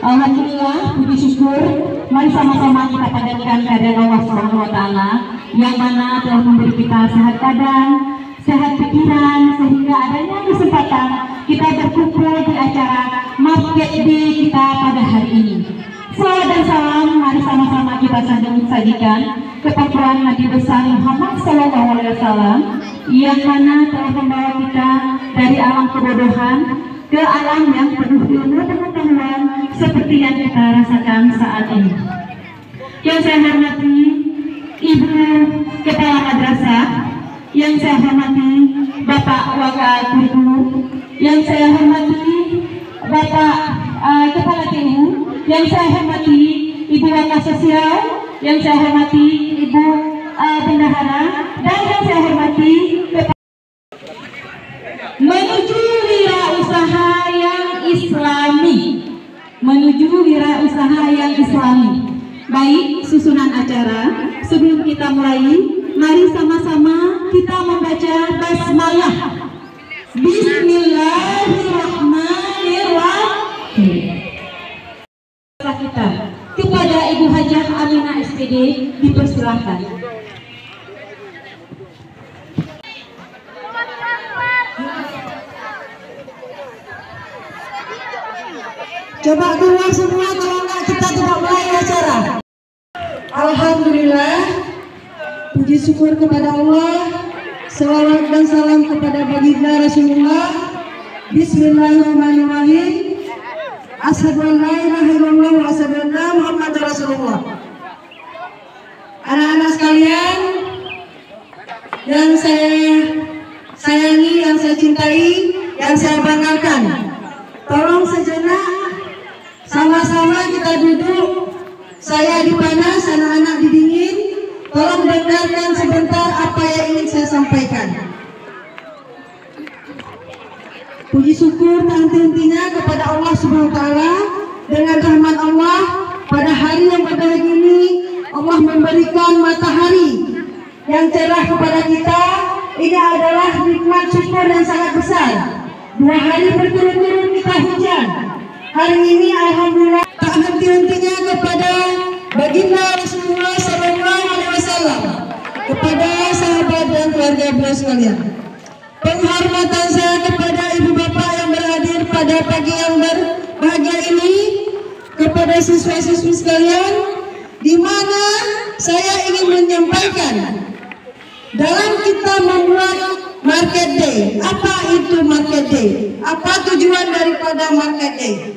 Alhamdulillah, puji syukur, mari sama-sama kita panjatkan kehadirat Allah Subhanahu wa Ta'ala yang mana telah memberi kita sehat badan, sehat pikiran, sehingga adanya kesempatan kita berkumpul di acara Market Day kita pada hari ini. Salawat dan salam mari sama-sama kita sajikan kepada Nabi besar Muhammad SAW yang mana telah membawa kita dari alam kebodohan ke alam yang penuh ilmu pengetahuan seperti yang kita rasakan saat ini. Yang saya hormati Ibu Kepala Madrasah, yang saya hormati Bapak Wakil Guru, yang saya hormati Bapak Kepala TU, yang saya hormati Ibu Wakil Sosial, yang saya hormati Ibu Bendahara, dan yang saya hormati menuju wirausaha yang islami, Baik, susunan acara sebelum kita mulai, mari sama-sama kita membaca basmalah. Bismillahirrahmanirrahim. Kita kepada Ibu Hajah Aminah SPD dipersilahkan. Coba keluar semua, kalau enggak kita tidak mulai acara. Alhamdulillah, puji syukur kepada Allah, selawat dan salam kepada baginda Rasulullah. Bismillahirrahmanirrahim. Asyhadu an la ilaha illallah wa asyhadu anna Muhammadar Rasulullah. Anak-anak sekalian yang saya sayangi, yang saya cintai, yang saya banggakan, tolong sejenak sama-sama kita duduk. Saya di panas, anak-anak di dingin. Tolong dengarkan sebentar apa yang ingin saya sampaikan. Puji syukur tak henti-hentinya kepada Allah Subhanahu wa Ta'ala. Dengan rahmat Allah, pada hari yang berbahagia ini Allah memberikan matahari yang cerah kepada kita. Ini adalah nikmat syukur yang sangat besar. 2 hari berturut-turut kita hujan. Hari ini alhamdulillah tak henti-hentinya kepada baginda Rasulullah SAW, kepada sahabat dan keluarga beliau sekalian. Penghormatan saya kepada ibu bapak yang berhadir pada pagi yang berbahagia ini, kepada siswa-siswi sekalian, di mana saya ingin menyampaikan dalam kita membuat Market Day. Apa itu Market Day? Apa tujuan daripada Market Day?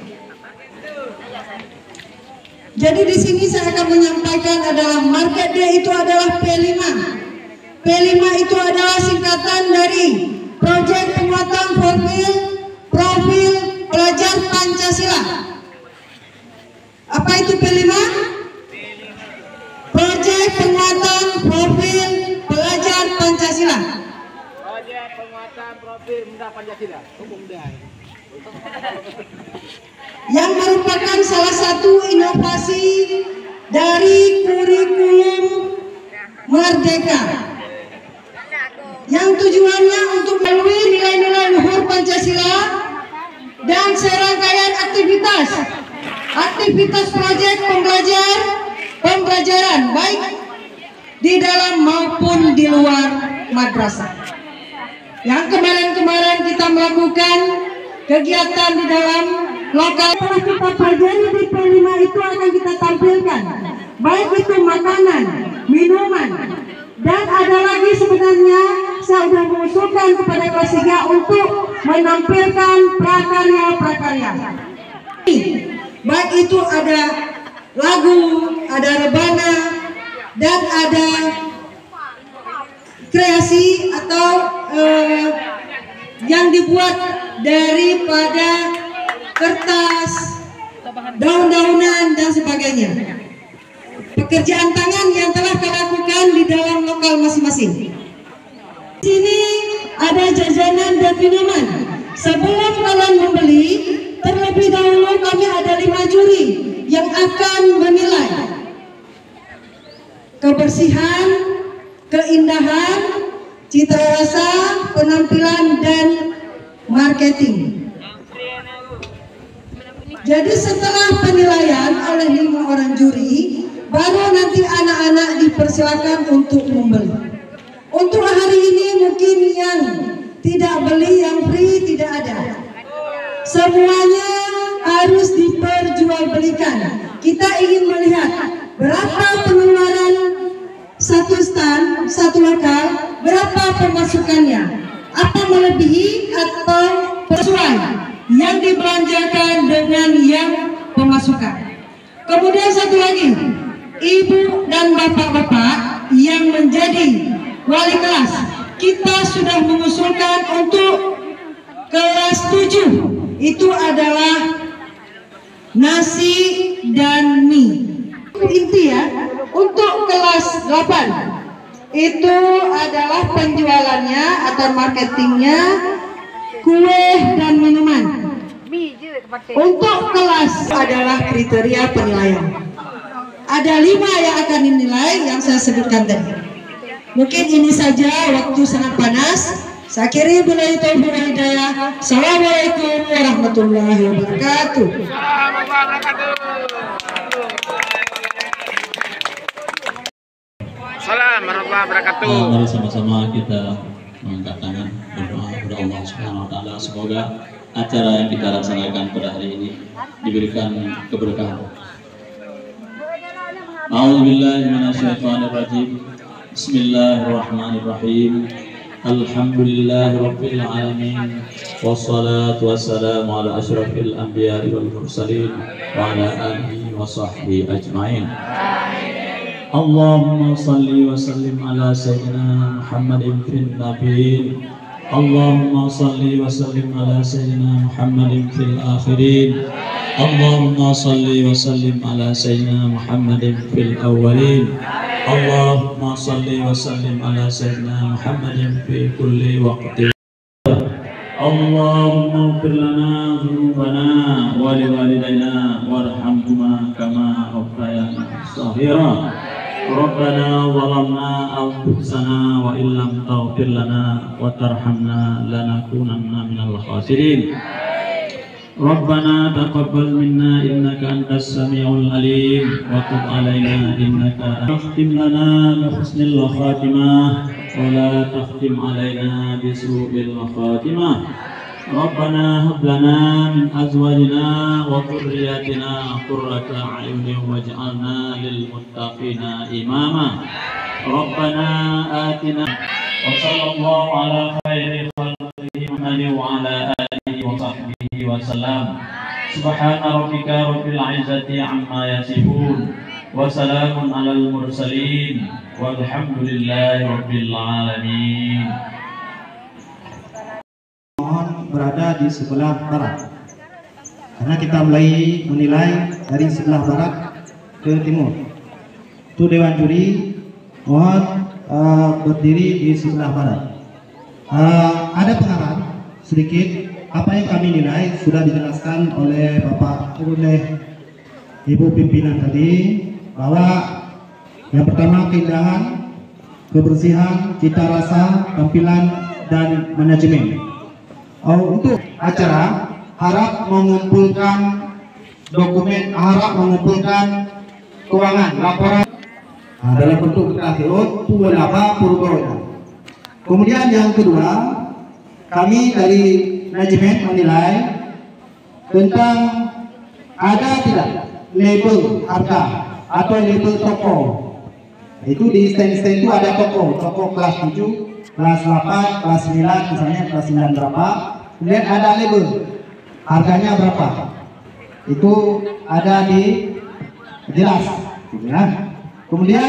Jadi di sini saya akan menyampaikan adalah Market Day itu adalah P5. P5 itu adalah singkatan dari Proyek Penguatan Profil Pelajar Pancasila. Apa itu P5? Proyek Penguatan Profil Pelajar Pancasila. Proyek Penguatan Profil Pancasila. Yang merupakan salah satu inovasi dari kurikulum Merdeka, yang tujuannya untuk melalui nilai-nilai luhur Pancasila dan serangkaian aktivitas proyek pembelajaran baik di dalam maupun di luar madrasah. Yang kemarin-kemarin kita melakukan kegiatan di dalam lokal. Setelah kita pelajari di P5 itu akan kita tampilkan, baik itu makanan, minuman, dan ada lagi sebenarnya saya sudah mengusulkan kepada kelas 3 untuk menampilkan prakarya-prakarya. Baik itu ada lagu, ada rebana, dan ada kreasi atau yang dibuat daripada kertas, daun-daunan dan sebagainya. Pekerjaan tangan yang telah kita lakukan di dalam lokal masing-masing. Di sini ada jajanan dan minuman. Sebelum kalian membeli, terlebih dahulu kami ada 5 juri yang akan menilai kebersihan, keindahan, cita rasa, penampilan, dan marketing. Jadi setelah penilaian oleh 5 orang juri, baru nanti anak-anak dipersilakan untuk membeli. Untuk hari ini mungkin yang tidak beli, yang free tidak ada. Semuanya harus diperjualbelikan. Kita ingin melihat berapa pengeluaran satu stand, satu lokal, berapa pemasukannya, apa melebihi atau sesuai yang dibelanjakan dengan yang pemasukan. Kemudian satu lagi, ibu dan bapak-bapak yang menjadi wali kelas, kita sudah mengusulkan untuk kelas 7 itu adalah nasi dan mie. Inti ya, untuk kelas 8 itu adalah penjualannya atau marketingnya kue dan minuman. Untuk kelas adalah kriteria penilaian. Ada 5 yang akan dinilai yang saya sebutkan tadi. Mungkin ini saja, waktu sangat panas. Saya akhiri billahi taufiq wal hidayah. Assalamualaikum warahmatullahi wabarakatuh. Salam warahmatullahi wabarakatuh. Mari sama-sama kita mengangkat tangan berdoa kepada Allah Subhanahu wa taala, semoga acara yang kita laksanakan pada hari ini diberikan keberkahan. A'udzubillahi minasyaitonirrajim. Bismillahirrahmanirrahim. Alhamdulillahirabbil alamin. Wassalatu wassalamu ala asyrafil anbiya'i wal mursalin wa ala alihi wa sahbihi ajmain. Allahumma salli wa sallim ala sayyidina Muhammadin fil nabiyyin. Allahumma salli wa sallim ala sayyidina Muhammadin fil akhirin. Allahumma salli wa sallim ala sayyidina Muhammadin fil awwalin. Allahumma salli wa sallim ala sayyidina Muhammadin fi kulli waqtin. Allahumma ighfir lana dhunubana wa liwalidayna warhamhuma kama rabbayana shaghira. Rabbana zalamna anfusana wa illam taghfir lana wa tarhamna lanakunanna minal khasirin. Rabbana taqabbal minna innaka antas samiul alim wa tub alaina innaka takhtim lana bi husnil khatimah wa la takhtim alaina bi su'il khatimah. Rabbana hab lana min azwajina wa dhurriyyatina qurrata a'yunin waj'alna lil muttaqina imama. Rabbana atina wa sallallahu ala khairi khalqihi Muhammadin wa ala alihi wa sahbihi wa salam. Subhana rabbika rabbil izzati amma yasifun wa salamun alal mursalin walhamdulillahi rabbil alamin. Berada di sebelah barat, karena kita mulai menilai dari sebelah barat ke timur. Itu dewan juri mohon berdiri di sebelah barat. Ada pengarahan sedikit, apa yang kami nilai sudah dijelaskan oleh Ibu pimpinan tadi, bahwa yang pertama keindahan, kebersihan, cita rasa, tampilan, dan manajemen. Untuk acara harap mengumpulkan dokumen, harap mengumpulkan keuangan, laporan dalam bentuk grafik pulapa purba. Kemudian yang kedua, kami dari manajemen menilai tentang ada tidak label harga atau label toko. Itu di stand-stand itu ada toko kelas 7, kelas 8, kelas 9, misalnya kelas 9 berapa, kemudian ada label harganya berapa, itu ada di jelas ya. Kemudian